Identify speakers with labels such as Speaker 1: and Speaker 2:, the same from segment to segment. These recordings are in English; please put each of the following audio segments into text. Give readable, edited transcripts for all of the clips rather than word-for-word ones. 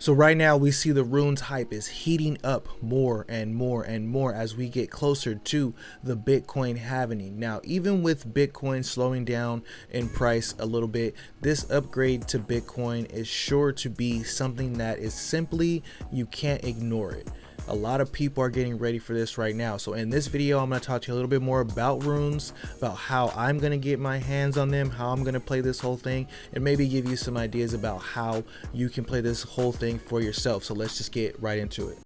Speaker 1: So right now we see the runes hype is heating up more and more and more as we get closer to the Bitcoin halving. Now, even with Bitcoin slowing down in price a little bit, this upgrade to Bitcoin is sure to be something that is simply, you can't ignore it. A lot of people are getting ready for this right now. So in this video, I'm going to talk to you a little bit more about runes, about how I'm going to get my hands on them, how I'm going to play this whole thing, and maybe give you some ideas about how you can play this whole thing for yourself. So let's just get right into it.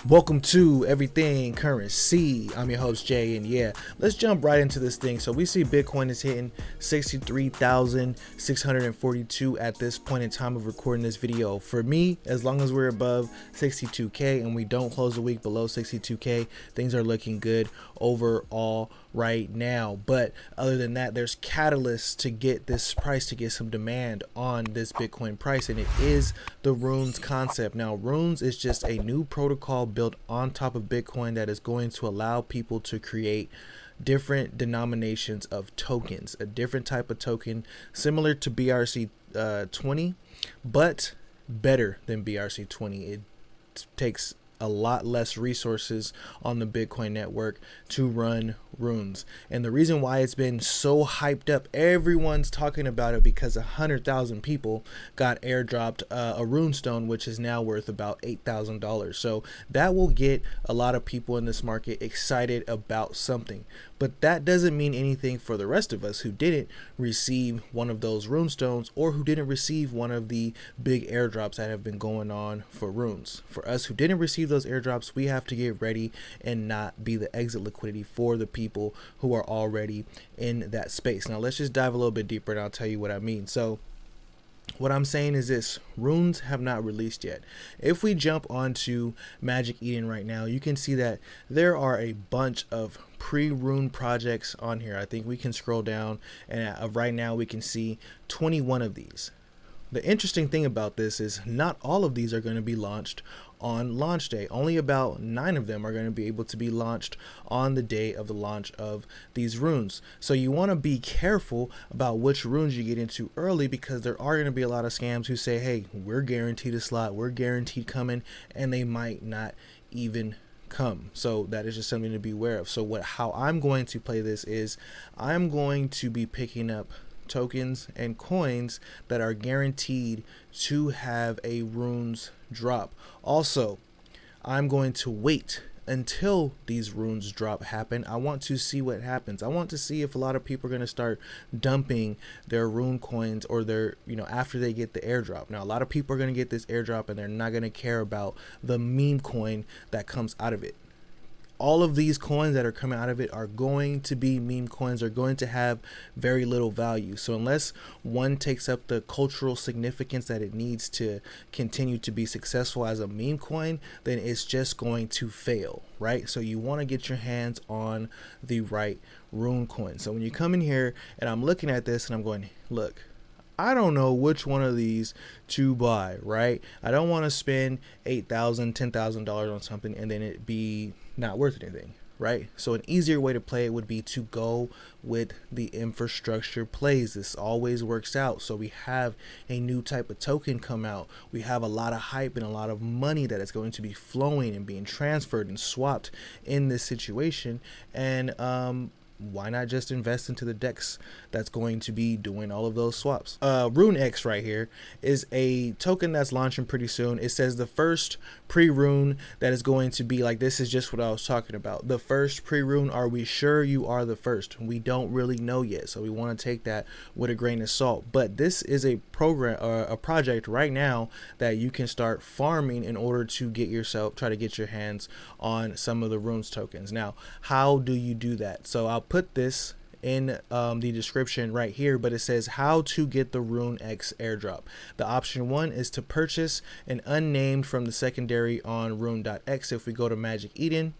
Speaker 1: Welcome to Everything Currency. I'm your host Jay, and yeah, let's jump right into this thing. So we see Bitcoin is hitting 63,642 at this point in time of recording this video. For me, as long as we're above 62k and we don't close the week below 62k, things are looking good overall right now. But other than that, there's catalysts to get this price, to get some demand on this Bitcoin price, and it is the runes concept. Now, runes is just a new protocol built on top of Bitcoin that is going to allow people to create different denominations of tokens, a different type of token similar to BRC20, but better than BRC20. It takes a lot less resources on the Bitcoin network to run runes, and the reason why it's been so hyped up, everyone's talking about it, because 100,000 people got airdropped a rune stone, which is now worth about $8,000. So that will get a lot of people in this market excited about something, but that doesn't mean anything for the rest of us who didn't receive one of those rune stones, or who didn't receive one of the big airdrops that have been going on for runes. For us who didn't receive those airdrops, we have to get ready and not be the exit liquidity for the people who are already in that space. Now let's just dive a little bit deeper and I'll tell you what I mean. So what I'm saying is this: runes have not released yet. If we jump onto Magic Eden right now, you can see that there are a bunch of pre-rune projects on here. I think we can scroll down, and right now we can see 21 of these. The interesting thing about this is not all of these are going to be launched on launch day. Only about 9 of them are going to be able to be launched on the day of the launch of these runes. So you want to be careful about which runes you get into early, because there are going to be a lot of scams who say, hey, we're guaranteed a slot, we're guaranteed coming, and they might not even come. So that is just something to be aware of. So how I'm going to play this is I'm going to be picking up tokens and coins that are guaranteed to have a runes drop. Also, I'm going to wait until these runes drop happen. I want to see what happens. I want to see if a lot of people are going to start dumping their rune coins, or their, after they get the airdrop. Now, a lot of people are going to get this airdrop and they're not going to care about the meme coin that comes out of it. All of these coins that are coming out of it are going to be meme coins, are going to have very little value. So unless one takes up the cultural significance that it needs to continue to be successful as a meme coin, then it's just going to fail, right? So you want to get your hands on the right rune coin. So when you come in here and I'm looking at this and I'm going, look, I don't know which one of these to buy, right? I don't want to spend $8,000, $10,000 on something and then it be not worth anything, right? So an easier way to play it would be to go with the infrastructure plays. This always works out. So we have a new type of token come out. We have a lot of hype and a lot of money that is going to be flowing and being transferred and swapped in this situation. And why not just invest into the DEX that's going to be doing all of those swaps? Rune X right here is a token that's launching pretty soon. It says the first pre-rune that is going to be like, this is just what I was talking about. The first pre-rune, are we sure you are the first? We don't really know yet, so we want to take that with a grain of salt. But this is a program, a project right now that you can start farming in order to try to get your hands on some of the runes tokens. Now, how do you do that? So I'll put this in the description right here, but it says how to get the Rune X airdrop. The option 1 is to purchase an unnamed from the secondary on rune.x. If we go to Magic Eden,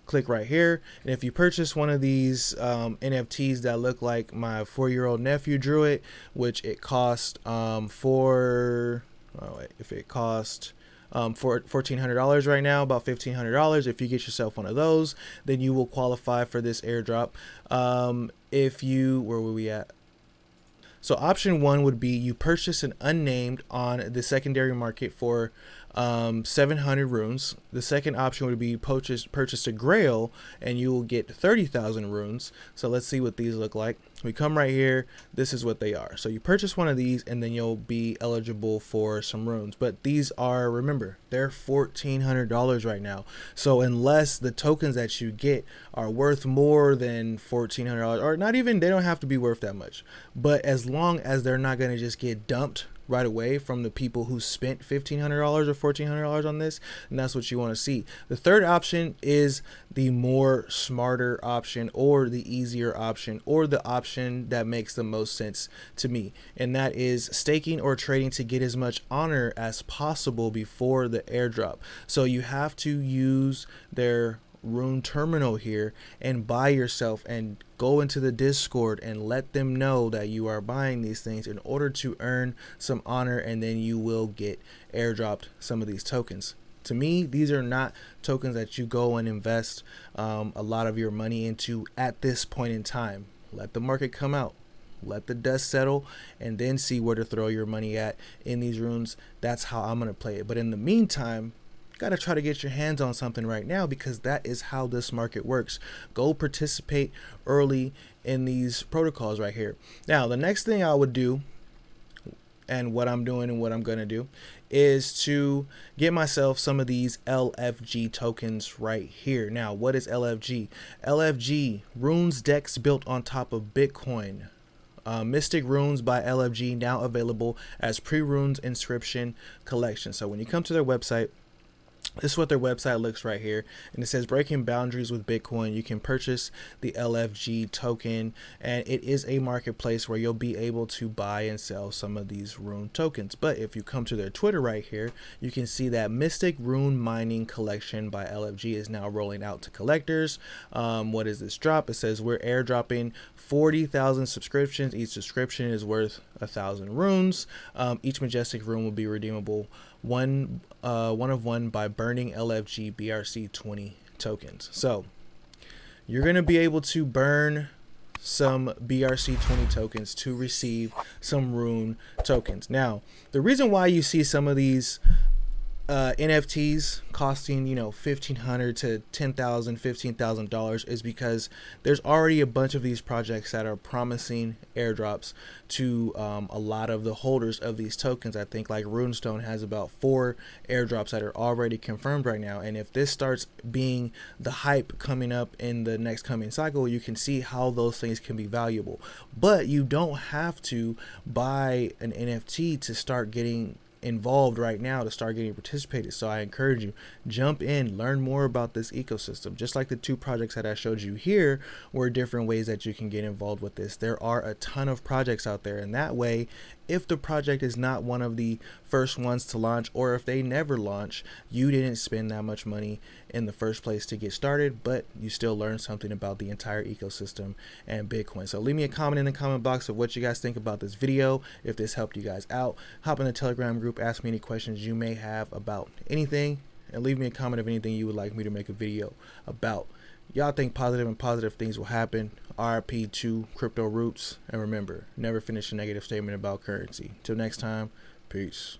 Speaker 1: click right here, and if you purchase one of these NFTs that look like my 4-year-old nephew drew it, which it cost if it cost for $1,400 right now, about $1,500. If you get yourself one of those, then you will qualify for this airdrop. If you, where were we at? So option one would be you purchase an unnamed on the secondary market for 700 runes. The second option would be purchase a grail and you will get 30,000 runes. So let's see what these look like. We come right here. This is what they are. So you purchase one of these and then you'll be eligible for some runes. But these are, remember, they're $1,400 right now. So unless the tokens that you get are worth more than $1,400, or not even, they don't have to be worth that much. But as long as they're not going to just get dumped right away from the people who spent $1,500 or $1,400 on this, and that's what you want to see. The third option is the more smarter option, or the easier option, or the option that makes the most sense to me, and that is staking or trading to get as much honor as possible before the airdrop. So you have to use their rune terminal here and buy yourself, and go into the Discord and let them know that you are buying these things in order to earn some honor, and then you will get airdropped some of these tokens. To me, these are not tokens that you go and invest a lot of your money into at this point in time. Let the market come out, let the dust settle, and then see where to throw your money at in these runes. That's how I'm going to play it. But in the meantime, got to try to get your hands on something right now, because that is how this market works. Go participate early in these protocols right here. Now, the next thing I would do, and what I'm doing and what I'm going to do, is to get myself some of these LFG tokens right here. Now, what is LFG? LFG, runes decks built on top of Bitcoin. Mystic Runes by LFG, now available as pre-runes inscription collection. So when you come to their website, this is what their website looks right here, and it says breaking boundaries with Bitcoin. You can purchase the LFG token, and it is a marketplace where you'll be able to buy and sell some of these rune tokens. But if you come to their Twitter right here, you can see that Mystic Rune Mining Collection by LFG is now rolling out to collectors. What is this drop? It says we're airdropping 40,000 subscriptions. Each subscription is worth 1,000 runes. Each majestic rune will be redeemable one of one by burning LFG BRC20 tokens. So you're going to be able to burn some BRC20 tokens to receive some rune tokens. Now, the reason why you see some of these NFTs costing, $1,500 to $10,000, $15,000 is because there's already a bunch of these projects that are promising airdrops to a lot of the holders of these tokens. I think like Runestone has about 4 airdrops that are already confirmed right now, and if this starts being the hype coming up in the next coming cycle, you can see how those things can be valuable. But you don't have to buy an NFT to start getting involved right now, to start getting participated. So I encourage you, jump in, learn more about this ecosystem. Just like the 2 projects that I showed you here were different ways that you can get involved with this. There are a ton of projects out there, and that way, if the project is not one of the first ones to launch, or if they never launch, you didn't spend that much money in the first place to get started, but you still learned something about the entire ecosystem and Bitcoin. So leave me a comment in the comment box of what you guys think about this video. If this helped you guys out, hop in the Telegram group, ask me any questions you may have about anything, and leave me a comment of anything you would like me to make a video about. Y'all think positive, and positive things will happen. RIP to crypto roots, and remember, never finish a negative statement about currency. Till next time, peace.